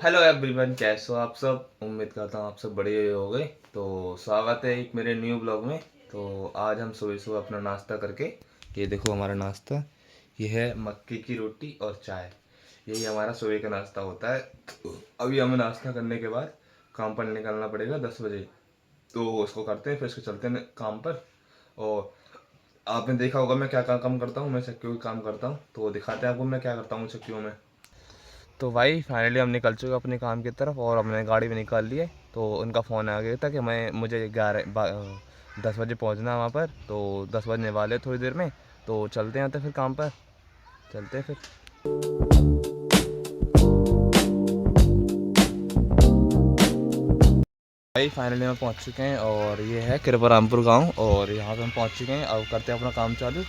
Hello everyone, कैसे हो आप सब। उम्मीद करता हूँ आप सब बढ़िया हो गए। तो स्वागत है एक मेरे न्यू ब्लॉग में। तो आज हम सुबह सुबह अपना नाश्ता करके, ये देखो हमारा नाश्ता, ये है मक्के की रोटी और चाय। यही हमारा सुबह का नाश्ता होता है। अभी हमें नाश्ता करने के बाद काम पर निकलना पड़ेगा 10 बजे। तो उसको करते हैं, फिर उसको चलते हैं काम पर। और आपने देखा होगा मैं क्या क्या काम करता हूँ। मैं चक्कियों का काम करता हूँ, तो दिखाते हैं आपको मैं क्या करता हूँ चक्कियों में। तो भाई फाइनली हम निकल चुके अपने काम की तरफ और हमने गाड़ी भी निकाल ली है। तो उनका फ़ोन आ गया था कि मुझे 10 बजे पहुंचना है वहाँ पर। तो 10 बजने वाले थोड़ी देर में। तो चलते हैं तो फिर काम पर चलते हैं फिर। भाई फाइनली हम पहुंच चुके हैं और ये है कृपारामपुर गांव और यहाँ पे हम पहुंच चुके हैं। अब करते हैं अपना काम चालू।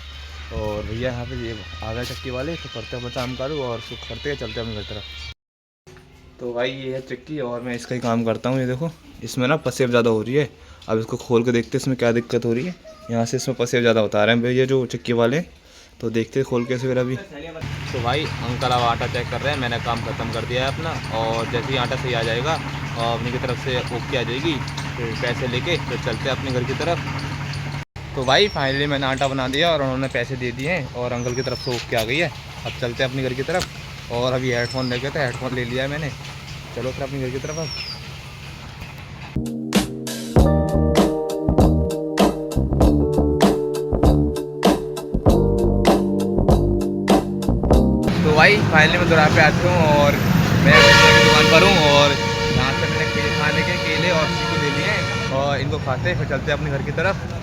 और भैया यहाँ पे ये आ गए चक्की वाले, तो करते हैं अपना काम चालू और उसको करते हैं, चलते हैं अपनी घर तरफ। तो भाई ये है चक्की और मैं इसका ही काम करता हूँ। ये देखो इसमें ना पसेब ज़्यादा हो रही है। अब इसको खोल के देखते हैं इसमें क्या दिक्कत हो रही है। यहाँ से इसमें पसेब ज़्यादा बता रहे हैं भैया जो चक्की वाले हैं। तो देखते हैं खोल के फिर अभी। तो भाई अंकल अब आटा चेक कर रहे हैं। मैंने काम ख़त्म कर दिया है अपना, और जैसे ही आटा सही आ जाएगा और अपनी की तरफ से ओके आ जाएगी, फिर पैसे लेके फिर चलते हैं अपने घर की तरफ। तो भाई फाइनली मैंने आटा बना दिया और उन्होंने पैसे दे दिए हैं और अंकल की तरफ से ओके आ गई है। अब चलते हैं अपने घर की तरफ। और अभी हेडफोन लेके थे, हेडफोन ले लिया है मैंने। चलो फिर अपने घर की तरफ अब। तो भाई फाइनली मैं दुरान पे आती हूँ और मैं की दुकान पर हूँ। और यहाँ से मैंने खाने के केले और चीकू ले लिए हैं और इनको खाते हैं, फिर चलते हैं अपने घर की तरफ।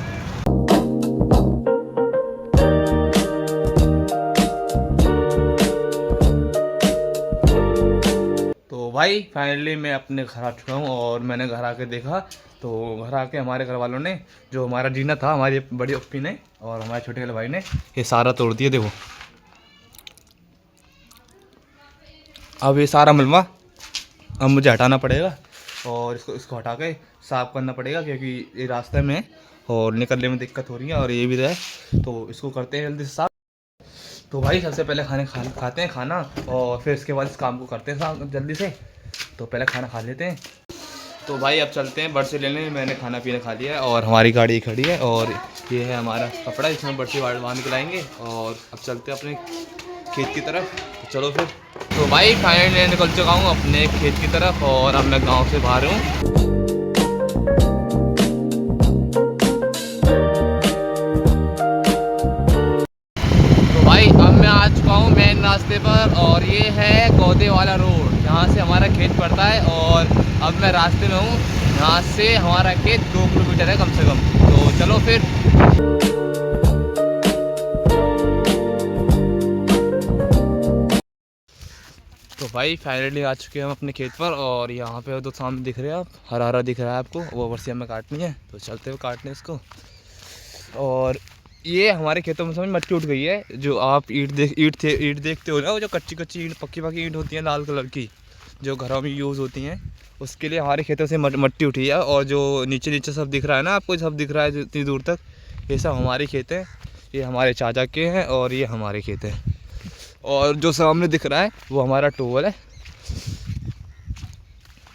तो भाई फाइनली मैं अपने घर आ चुका हूँ और मैंने घर आके देखा। तो घर आके हमारे घर वालों ने, जो हमारा जीना था, हमारी बड़ी अप्पी ने और हमारे छोटे वाले भाई ने, ये सारा तोड़ दिया। देखो अब ये सारा मलबा अब मुझे हटाना पड़ेगा और इसको इसको हटा के साफ़ करना पड़ेगा, क्योंकि ये रास्ते में है और निकलने में दिक्कत हो रही है और ये भी है। तो इसको करते हैं जल्दी से साफ। तो भाई सबसे पहले खाते हैं खाना और फिर इसके बाद इस काम को करते हैं साफ जल्दी से। तो पहले खाना खा लेते हैं। तो भाई अब चलते हैं बर्सी लेने। मैंने खाना पीना खा लिया है और हमारी गाड़ी खड़ी है और ये है हमारा कपड़ा, इसमें बर्सी बांध के लाएंगे और अब चलते हैं अपने खेत की तरफ। तो चलो फिर। तो भाई फाइनली निकल चुका हूँ अपने खेत की तरफ और अब मैं गांव से बाहर हूँ। तो भाई अब मैं आ चुका हूँ मेन रास्ते पर और ये है गौदे वाला रोड, यहाँ से हमारा खेत पड़ता है। और अब मैं रास्ते में हूँ, यहाँ से हमारा खेत 2 किलोमीटर है कम से कम। तो चलो फिर। तो भाई फाइनली आ चुके हैं हम अपने खेत पर और यहाँ पे तो सामने दिख रहे हैं आप, हरा हरा दिख रहा है आपको, वो बरसी हमें काटनी है। तो चलते हुए काटने इसको। और ये हमारे खेतों में समझ मिट्टी उठ गई है। जो आप ईंट देखते हो ना, वो जो कच्ची कच्ची ईंट, पक्की पक्की ईंट होती है लाल कलर की, जो घरों में यूज़ होती हैं, उसके लिए हमारे खेतों से मिट्टी उठी है। और जो नीचे नीचे सब दिख रहा है ना आपको, सब दिख रहा है इतनी दूर तक, ये सब हमारे खेत हैं। ये हमारे चाचा के हैं और ये हमारे खेत हैं। और जो सामने दिख रहा है वो हमारा टोवल है।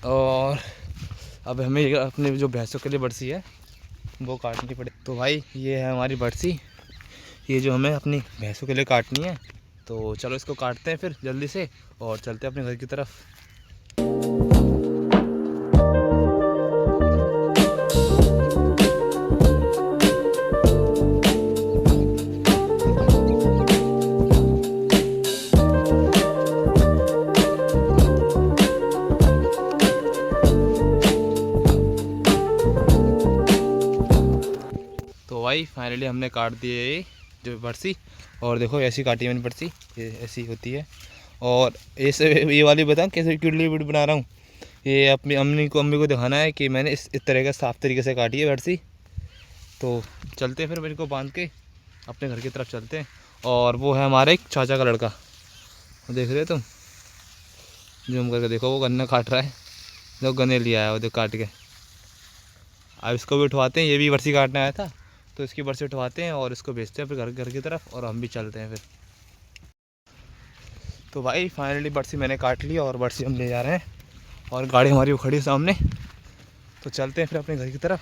और अब हमें अपने जो भैंसों के लिए बरसी है वो काटनी पड़े। तो भाई ये है हमारी बरसी, ये जो हमें अपनी भैंसों के लिए काटनी है। तो चलो इसको काटते हैं फिर जल्दी से और चलते हैं अपने घर की तरफ। तो भाई फाइनली हमने काट दिए ये जो बरसी। और देखो ऐसी काटी मैंने बरसी, ये ऐसी होती है। और ये वाली बताऊँ कैसे किडली वीडियो बना रहा हूँ। ये अपनी अम्मी को दिखाना है कि मैंने इस तरह का साफ़ तरीके से काटी है बरसी। तो चलते फिर मेरे को बांध के अपने घर की तरफ चलते हैं। और वो है हमारे एक चाचा का लड़का, वो देख रहे हो तुम, जूम करके देखो, वो गन्ना काट रहा है, जो गन्ने लिया है वो देख काट के। अब इसको भी उठवाते हैं, ये भी बरसी काटने आया था, तो इसकी बरसी उठवाते हैं और इसको भेजते हैं फिर घर की तरफ और हम भी चलते हैं फिर। तो भाई फाइनली बरसी मैंने काट ली और बरसी हम ले जा रहे हैं और गाड़ी हमारी वो खड़ी है सामने, तो चलते हैं फिर अपने घर की तरफ।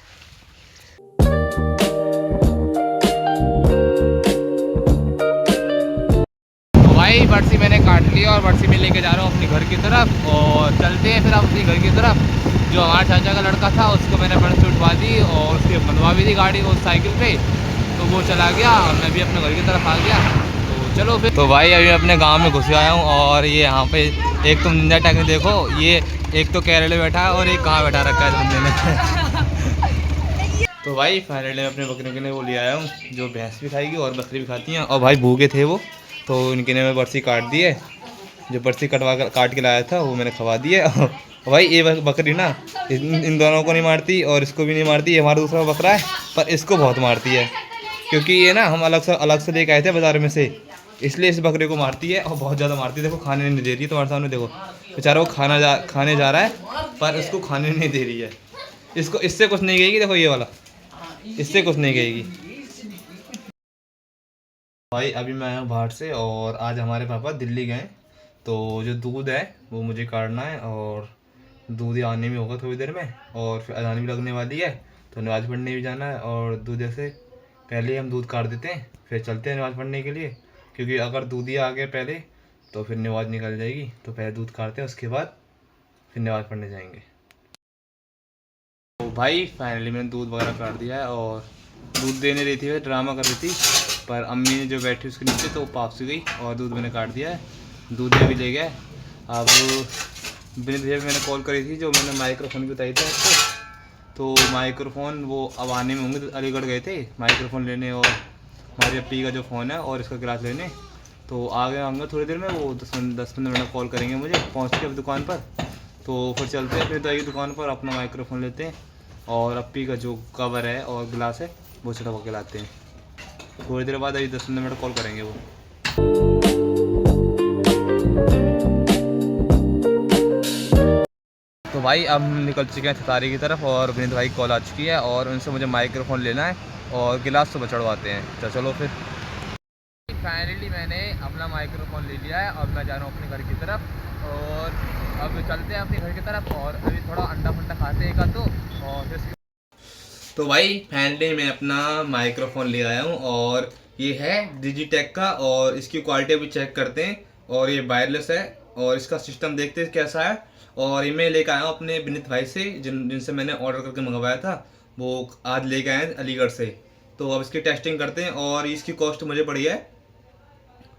तो भाई बरसी मैंने काट ली और बरसी में लेके जा रहा हूँ अपने घर की तरफ, और चलते हैं फिर अपने घर की तरफ। जो हमारे चाचा का लड़का था उसको मैंने बरसी उठवा दी और उसकी बनवा भी दी गाड़ी उस साइकिल पे, तो वो चला गया और मैं भी अपने घर की तरफ आ गया। तो चलो फिर। तो भाई अभी मैं अपने गांव में घुस आया हूँ, और ये यहाँ पे एक तुम निंजा टैग देखो, ये एक तो केरल में बैठा है और एक कहाँ बैठा रखा है बंदे ने। तो भाई फाइनली मैं अपने बकरियों के लिए वो ले आया हूँ, जो भैंस भी खाएगी और बकरी भी खाती हैं। और भाई भूखे थे वो, तो इनके लिए मैं बरसी काट दी है। जो बरसी काट के लाया था वो मैंने खवा दी है। भाई ये बकरी ना इन दोनों को नहीं मारती और इसको भी नहीं मारती। ये हमारा दूसरा बकरा है, पर इसको बहुत मारती है, क्योंकि ये ना हम अलग से लेके आए थे बाज़ार में से, इसलिए इस बकरे को मारती है और बहुत ज़्यादा मारती है। देखो खाने नहीं दे रही है, तुम्हारे सामने देखो बेचारा वो खाने जा रहा है, पर इसको खाने नहीं दे रही है। इसको इससे कुछ नहीं कहेगी, देखो ये वाला इससे कुछ नहीं कहेगी। भाई अभी मैं आया हूँ बाहर से, और आज हमारे पापा दिल्ली गए, तो जो दूध है वो मुझे काटना है, और दूध ही आने में होगा थोड़ी देर में, और फिर अजान भी लगने वाली है, तो नमाज़ पढ़ने भी जाना है। और दूध से पहले हम दूध काट देते हैं, फिर चलते हैं नमाज़ पढ़ने के लिए, क्योंकि अगर दूध ही आ गए पहले तो फिर नमाज़ निकल जाएगी। तो पहले दूध काटते हैं, उसके बाद फिर नमाज़ पढ़ने जाएंगे। तो भाई फाइनली मैंने दूध वगैरह काट दिया है, और दूध देने रही थी, ड्रामा कर रही थी, पर अम्मी ने जो बैठी उसके नीचे तो वो पाप से गई और दूध मैंने काट दिया है। दूध भी ले गया। अब बिना भैया मैंने कॉल करी थी, जो मैंने माइक्रोफोन भी बताई थी आपको, तो माइक्रोफोन वो अब आने में होंगे, तो अलीगढ़ गए थे माइक्रोफोन लेने और हमारी अपी का जो फ़ोन है और इसका गिलास लेने, तो आ गए होंगे थोड़ी देर में। वो 10-15 मिनट कॉल करेंगे मुझे पहुँच के अब दुकान पर, तो फिर चलते हैं फिर दही दुकान पर, अपना माइक्रोफोन लेते हैं और अपी का जो कवर है और गिलास है वो चढ़वा के लाते हैं। थोड़ी देर बाद अभी 10-15 मिनट कॉल करेंगे वो। तो भाई अब हम निकल चुके हैं छतारी की तरफ, और विनीत भाई कॉल आ चुकी है और उनसे मुझे माइक्रोफोन लेना है और गिलास तो चढ़वाते हैं। तो चलो फिर। फाइनली मैंने अपना माइक्रोफोन ले लिया है और मैं जा रहा हूँ अपने घर की तरफ, और अब चलते हैं अपने घर की तरफ, और अभी थोड़ा अंडा फंडा खाते हैं एक तो, और फिर। तो भाई फाइनली मैं अपना माइक्रोफोन ले आया हूँ, और ये है डिजिटेक का, और इसकी क्वालिटी अभी चेक करते हैं। और ये वायरलेस है, और इसका सिस्टम देखते हैं कैसा है। और ये मैं लेकर आया हूँ अपने विनीत भाई से, जिनसे मैंने ऑर्डर करके मंगवाया था, वो आज लेके आए हैं अलीगढ़ से। तो अब इसकी टेस्टिंग करते हैं, और इसकी कॉस्ट मुझे पड़ी है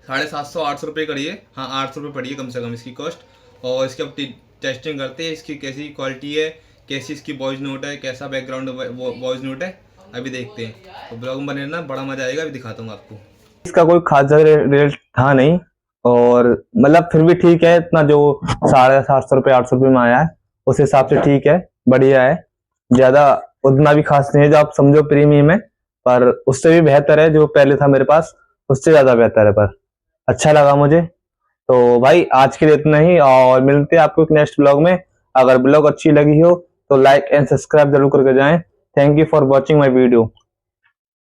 750-800 रुपये पड़ी है। हाँ 800 रुपये पड़ी है कम से कम इसकी कॉस्ट। और इसकी अब टेस्टिंग करते हैं, इसकी कैसी क्वालिटी है, कैसी इसकी वॉइस नोट है, कैसा बैकग्राउंड वॉइस नोट है, अभी देखते हैं। तो ब्लॉग में बने रहना, बड़ा मजा आएगा, अभी दिखाता हूँ आपको। इसका कोई खास ज्यादा रेट था नहीं, और मतलब फिर भी ठीक है, इतना जो 750 रुपये 800 रुपये में आया है उस हिसाब से ठीक है, बढ़िया है। ज्यादा उतना भी खास नहीं है जो आप समझो प्रीमियम है, पर उससे भी बेहतर है जो पहले था मेरे पास, उससे ज्यादा बेहतर है, पर अच्छा लगा मुझे। तो भाई आज के लिए इतना ही, और मिलते हैं आपको एक नेक्स्ट ब्लॉग में। अगर ब्लॉग अच्छी लगी हो तो लाइक एंड सब्सक्राइब जरूर करके जाएं। Thank you for watching my video.